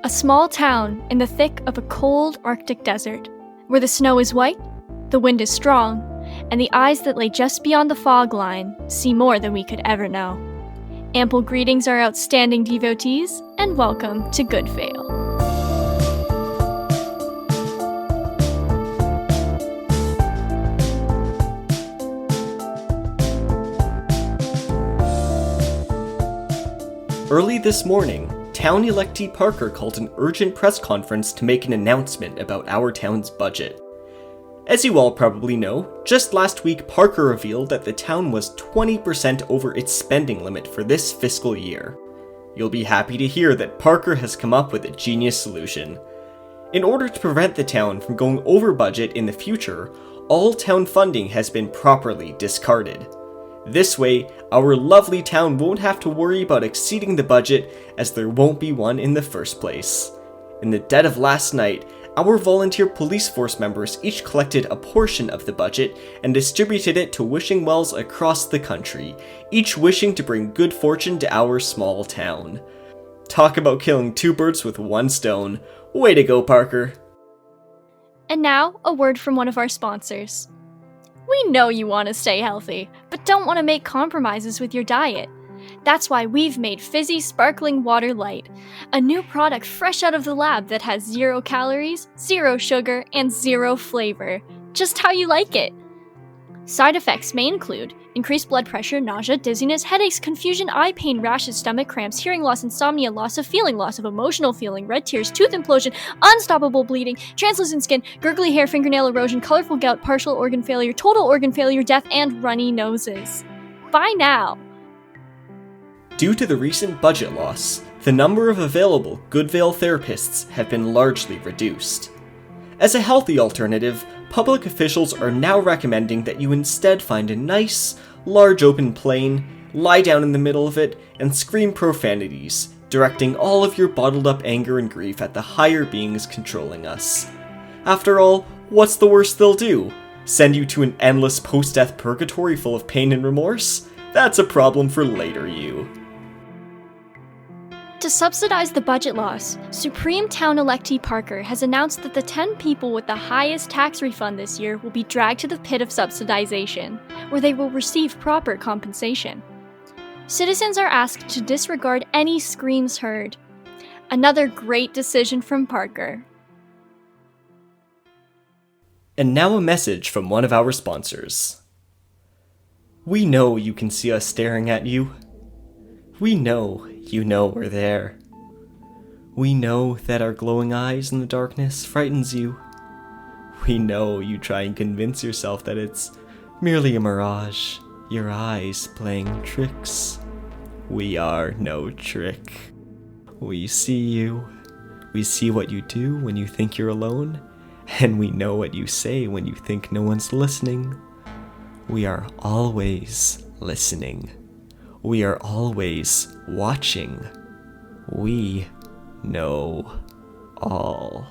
A small town in the thick of a cold Arctic desert, where the snow is white, the wind is strong, and the eyes that lay just beyond the fog line see more than we could ever know. Ample greetings, our outstanding devotees, and welcome to Good Vale. Early this morning, Town Electee Parker called an urgent press conference to make an announcement about our town's budget. As you all probably know, just last week Parker revealed that the town was 20% over its spending limit for this fiscal year. You'll be happy to hear that Parker has come up with a genius solution. In order to prevent the town from going over budget in the future, all town funding has been properly discarded. This way, our lovely town won't have to worry about exceeding the budget, as there won't be one in the first place. In the dead of last night, our volunteer police force members each collected a portion of the budget and distributed it to wishing wells across the country, each wishing to bring good fortune to our small town. Talk about killing two birds with one stone. Way to go, Parker. And now, a word from one of our sponsors. We know you want to stay healthy, but don't want to make compromises with your diet. That's why we've made Fizzy Sparkling Water Light, a new product fresh out of the lab that has 0 calories, 0 sugar, and 0 flavor. Just how you like it. Side effects may include increased blood pressure, nausea, dizziness, headaches, confusion, eye pain, rashes, stomach cramps, hearing loss, insomnia, loss of feeling, loss of emotional feeling, red tears, tooth implosion, unstoppable bleeding, translucent skin, gurgly hair, fingernail erosion, colorful gout, partial organ failure, total organ failure, death, and runny noses. Buy now! Due to the recent budget loss, the number of available Good Vale therapists have been largely reduced. As a healthy alternative, public officials are now recommending that you instead find a nice, large open plain, lie down in the middle of it, and scream profanities, directing all of your bottled up anger and grief at the higher beings controlling us. After all, what's the worst they'll do? Send you to an endless post-death purgatory full of pain and remorse? That's a problem for later you. To subsidize the budget loss, Supreme Town Electee Parker has announced that the 10 people with the highest tax refund this year will be dragged to the pit of subsidization, where they will receive proper compensation. Citizens are asked to disregard any screams heard. Another great decision from Parker. And now a message from one of our sponsors. We know you can see us staring at you. We know you know we're there. We know that our glowing eyes in the darkness frightens you. We know you try and convince yourself that it's merely a mirage, your eyes playing tricks. We are no trick. We see you. We see what you do when you think you're alone, and we know what you say when you think no one's listening. We are always listening. We are always watching. We know all.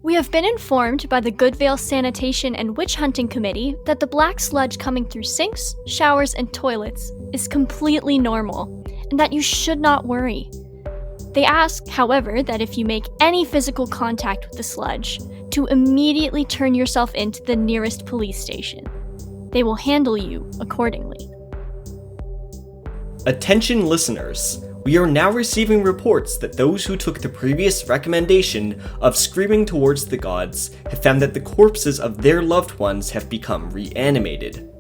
We have been informed by the Good Vale Sanitation and Witch Hunting Committee that the black sludge coming through sinks, showers, and toilets is completely normal, and that you should not worry. They ask, however, that if you make any physical contact with the sludge, to immediately turn yourself into the nearest police station. They will handle you accordingly. Attention listeners, we are now receiving reports that those who took the previous recommendation of screaming towards the gods have found that the corpses of their loved ones have become reanimated.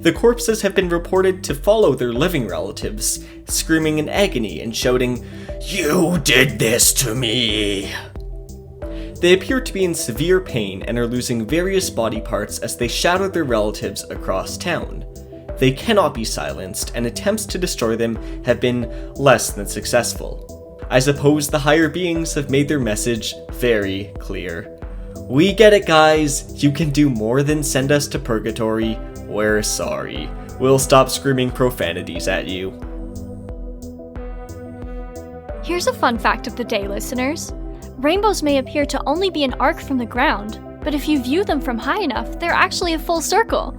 The corpses have been reported to follow their living relatives, screaming in agony and shouting, "You did this to me!" They appear to be in severe pain and are losing various body parts as they shadow their relatives across town. They cannot be silenced, and attempts to destroy them have been less than successful. I suppose the higher beings have made their message very clear. We get it, guys. You can do more than send us to purgatory. We're sorry. We'll stop screaming profanities at you. Here's a fun fact of the day, listeners. Rainbows may appear to only be an arc from the ground, but if you view them from high enough, they're actually a full circle.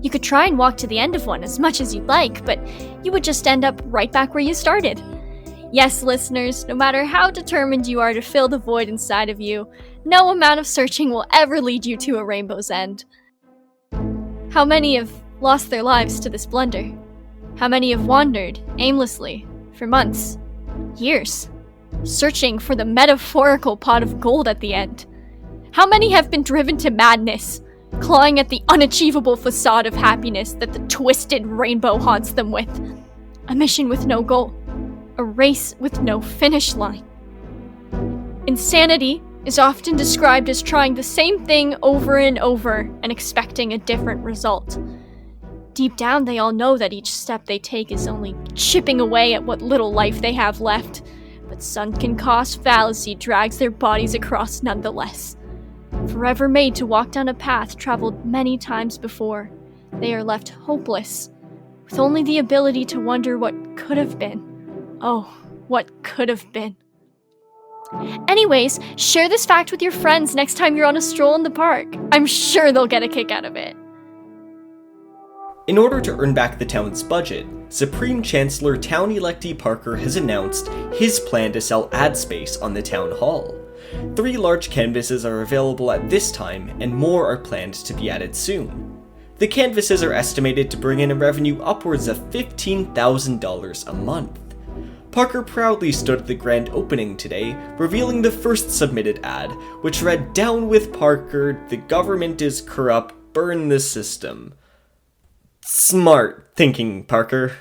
You could try and walk to the end of one as much as you'd like, but you would just end up right back where you started. Yes, listeners, no matter how determined you are to fill the void inside of you, no amount of searching will ever lead you to a rainbow's end. How many have lost their lives to this blunder? How many have wandered aimlessly for months, years, searching for the metaphorical pot of gold at the end? How many have been driven to madness, clawing at the unachievable facade of happiness that the twisted rainbow haunts them with? A mission with no goal, a race with no finish line. Insanity is often described as trying the same thing over and over and expecting a different result. Deep down, they all know that each step they take is only chipping away at what little life they have left, but sunken cost fallacy drags their bodies across nonetheless. Forever made to walk down a path traveled many times before, they are left hopeless, with only the ability to wonder what could have been. Oh, what could have been. Anyways, share this fact with your friends next time you're on a stroll in the park. I'm sure they'll get a kick out of it. In order to earn back the town's budget, Supreme Chancellor Town Electee Parker has announced his plan to sell ad space on the town hall. 3 large canvases are available at this time, and more are planned to be added soon. The canvases are estimated to bring in a revenue upwards of $15,000 a month. Parker proudly stood at the grand opening today, revealing the first submitted ad, which read, "Down with Parker, the government is corrupt, burn the system." Smart thinking, Parker.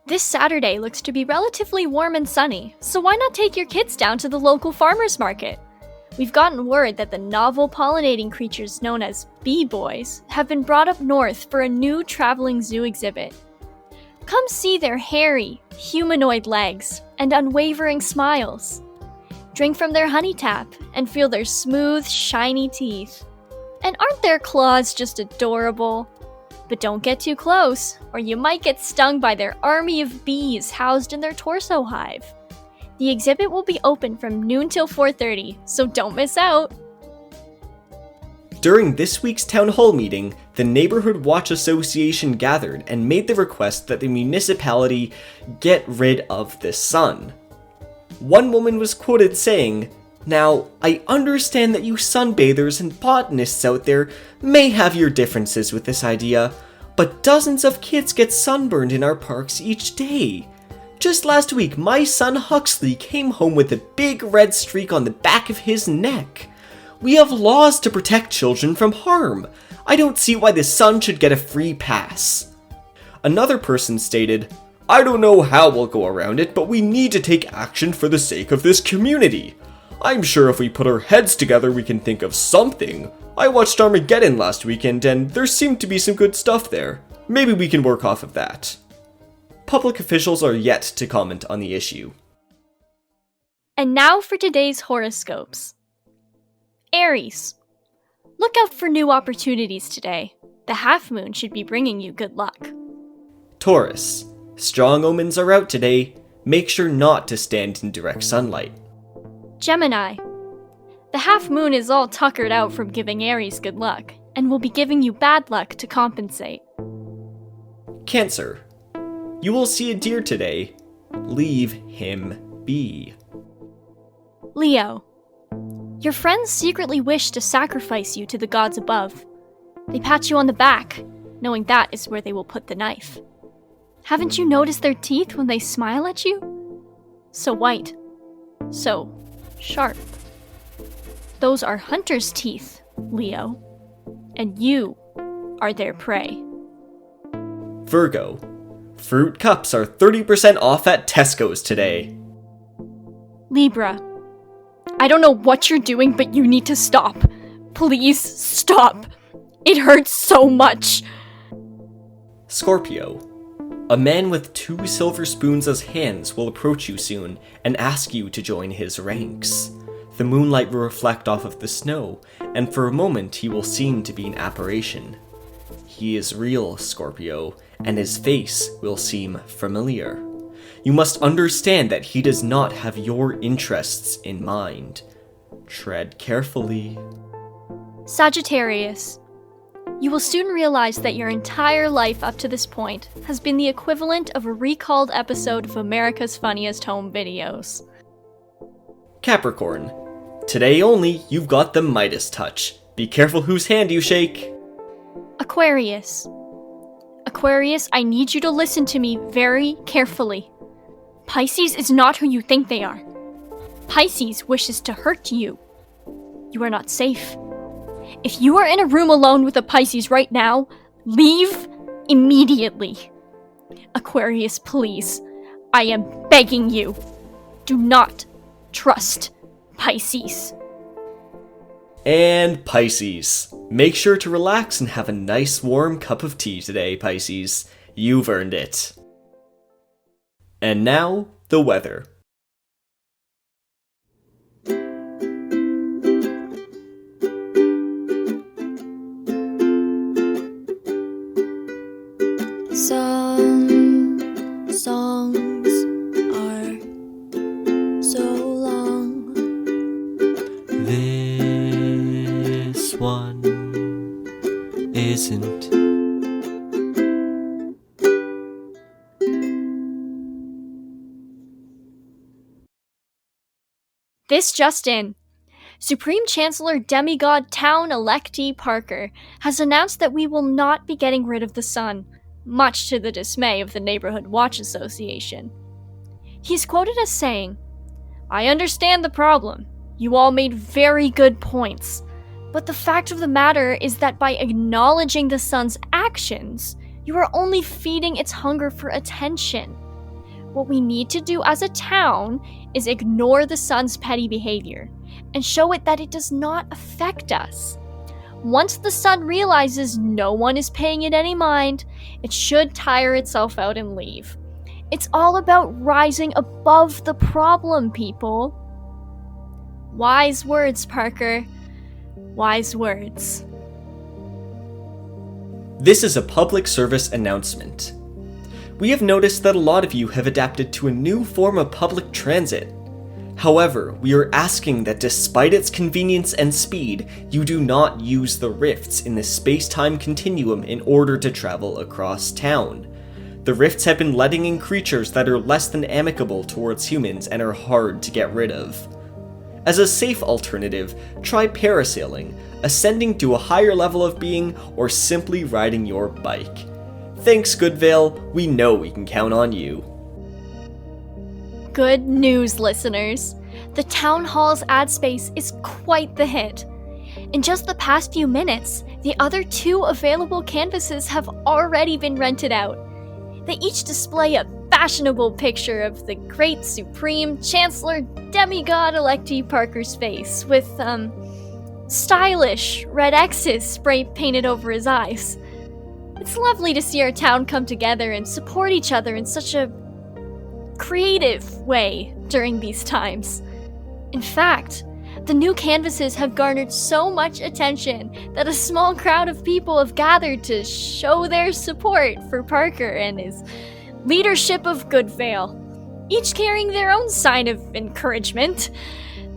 This Saturday looks to be relatively warm and sunny, so why not take your kids down to the local farmers market? We've gotten word that the novel pollinating creatures known as bee boys have been brought up north for a new traveling zoo exhibit. Come see their hairy, humanoid legs and unwavering smiles. Drink from their honey tap and feel their smooth, shiny teeth. And aren't their claws just adorable? But don't get too close, or you might get stung by their army of bees housed in their torso hive. The exhibit will be open from noon till 4:30, so don't miss out! During this week's town hall meeting, the Neighborhood Watch Association gathered and made the request that the municipality get rid of the sun. One woman was quoted saying, "Now, I understand that you sunbathers and botanists out there may have your differences with this idea, but dozens of kids get sunburned in our parks each day. Just last week, my son Huxley came home with a big red streak on the back of his neck. We have laws to protect children from harm. I don't see why the sun should get a free pass." Another person stated, "I don't know how we'll go around it, but we need to take action for the sake of this community. I'm sure if we put our heads together we can think of something. I watched Armageddon last weekend and there seemed to be some good stuff there. Maybe we can work off of that." Public officials are yet to comment on the issue. And now for today's horoscopes. Aries. Look out for new opportunities today. The half moon should be bringing you good luck. Taurus. Strong omens are out today. Make sure not to stand in direct sunlight. Gemini. The half moon is all tuckered out from giving Aries good luck, and will be giving you bad luck to compensate. Cancer. You will see a deer today. Leave him be. Leo. Your friends secretly wish to sacrifice you to the gods above. They pat you on the back, knowing that is where they will put the knife. Haven't you noticed their teeth when they smile at you? So white. So sharp. Those are hunter's teeth, Leo. And you are their prey. Virgo. Fruit cups are 30% off at Tesco's today. Libra. I don't know what you're doing, but you need to stop. Please stop. It hurts so much. Scorpio. A man with 2 silver spoons as hands will approach you soon and ask you to join his ranks. The moonlight will reflect off of the snow, and for a moment he will seem to be an apparition. He is real, Scorpio, and his face will seem familiar. You must understand that he does not have your interests in mind. Tread carefully. Sagittarius. You will soon realize that your entire life up to this point has been the equivalent of a recalled episode of America's Funniest Home Videos. Capricorn. Today only, you've got the Midas touch. Be careful whose hand you shake. Aquarius. Aquarius, I need you to listen to me very carefully. Pisces is not who you think they are. Pisces wishes to hurt you. You are not safe. If you are in a room alone with a Pisces right now, leave immediately. Aquarius, please. I am begging you. Do not trust Pisces. And Pisces. Make sure to relax and have a nice warm cup of tea today, Pisces. You've earned it. And now, the weather. Some songs are so long. This one isn't. This just in. Supreme Chancellor Demigod Town Electee Parker has announced that we will not be getting rid of the sun, much to the dismay of the Neighborhood Watch Association. He's quoted as saying, "I understand the problem. You all made very good points. But the fact of the matter is that by acknowledging the sun's actions, you are only feeding its hunger for attention. What we need to do as a town is ignore the sun's petty behavior and show it that it does not affect us. Once the sun realizes no one is paying it any mind, it should tire itself out and leave. It's all about rising above the problem, people." Wise words, Parker. Wise words. This is a public service announcement. We have noticed that a lot of you have adapted to a new form of public transit. However, we are asking that despite its convenience and speed, you do not use the rifts in the space-time continuum in order to travel across town. The rifts have been letting in creatures that are less than amicable towards humans and are hard to get rid of. As a safe alternative, try parasailing, ascending to a higher level of being, or simply riding your bike. Thanks, Goodvale, we know we can count on you. Good news, listeners. The town hall's ad space is quite the hit. In just the past few minutes, the other 2 available canvases have already been rented out. They each display a fashionable picture of the great Supreme Chancellor Demigod Electee Parker's face, with, stylish red X's spray painted over his eyes. It's lovely to see our town come together and support each other in such a creative way during these times. In fact, the new canvases have garnered so much attention that a small crowd of people have gathered to show their support for Parker and his leadership of Goodvale, each carrying their own sign of encouragement.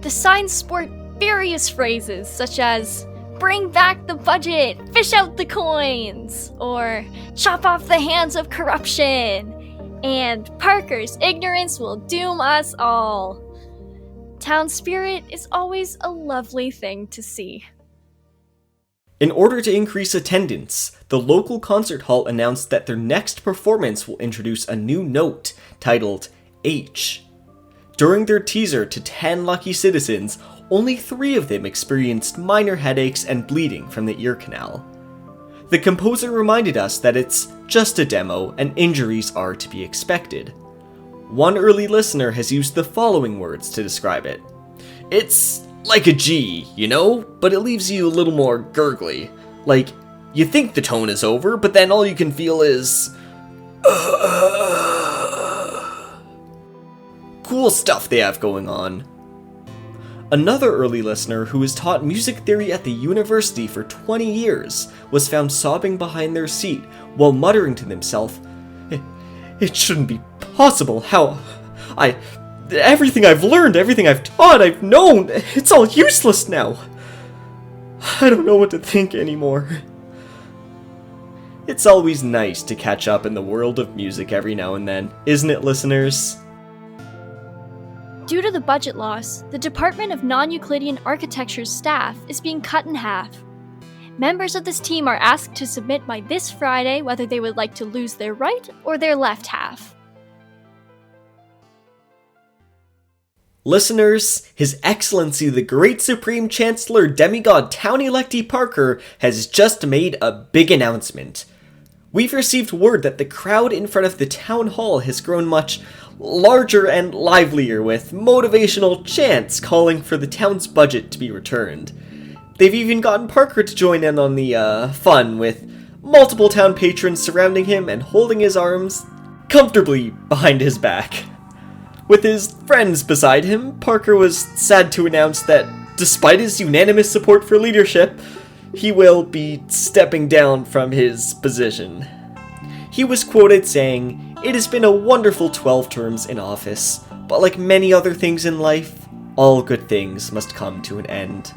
The signs sport various phrases such as, "Bring back the budget, fish out the coins," or "Chop off the hands of corruption," and "Parker's ignorance will doom us all." Town spirit is always a lovely thing to see. In order to increase attendance, the local concert hall announced that their next performance will introduce a new note titled H. During their teaser to 10 lucky citizens, only 3 of them experienced minor headaches and bleeding from the ear canal. The composer reminded us that it's just a demo and injuries are to be expected. One early listener has used the following words to describe it. "It's like a G, you know, but it leaves you a little more gurgly. Like, you think the tone is over, but then all you can feel is... Cool stuff they have going on." Another early listener who has taught music theory at the university for 20 years was found sobbing behind their seat while muttering to themselves, "It shouldn't be possible, how... Everything I've learned, everything I've taught, I've known, it's all useless now. I don't know what to think anymore." It's always nice to catch up in the world of music every now and then, isn't it, listeners? Due to the budget loss, the Department of Non-Euclidean Architecture's staff is being cut in half. Members of this team are asked to submit by this Friday whether they would like to lose their right or their left half. Listeners, His Excellency the Great Supreme Chancellor Demigod Town-Electy Parker has just made a big announcement. We've received word that the crowd in front of the town hall has grown much larger and livelier, with motivational chants calling for the town's budget to be returned. They've even gotten Parker to join in on the fun, with multiple town patrons surrounding him and holding his arms comfortably behind his back. With his friends beside him, Parker was sad to announce that, despite his unanimous support for leadership, he will be stepping down from his position. He was quoted saying, "It has been a wonderful 12 terms in office, but like many other things in life, all good things must come to an end.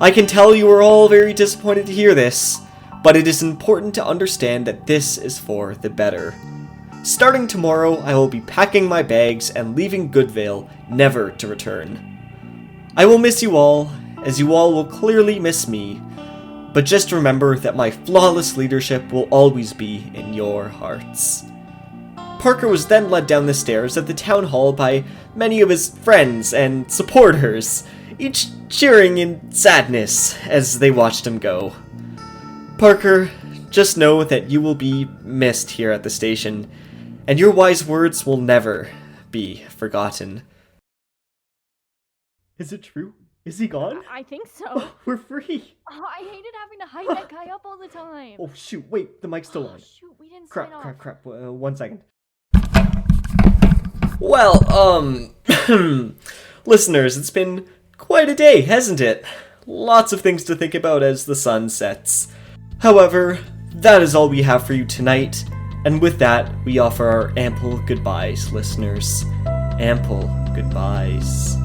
I can tell you are all very disappointed to hear this, but it is important to understand that this is for the better. Starting tomorrow, I will be packing my bags and leaving Goodvale, never to return. I will miss you all, as you all will clearly miss me, but just remember that my flawless leadership will always be in your hearts." Parker was then led down the stairs at the town hall by many of his friends and supporters, each cheering in sadness as they watched him go. Parker, just know that you will be missed here at the station, and your wise words will never be forgotten. Is it true? Is he gone? I think so. Oh, we're free. Oh, I hated having to hide that guy up all the time. Oh shoot, wait, the mic's still on. Shoot, we didn't sign off. Crap, 1 second. Well, listeners, it's been quite a day, hasn't it? Lots of things to think about as the sun sets. However, that is all we have for you tonight, and with that, we offer our ample goodbyes, listeners. Ample goodbyes.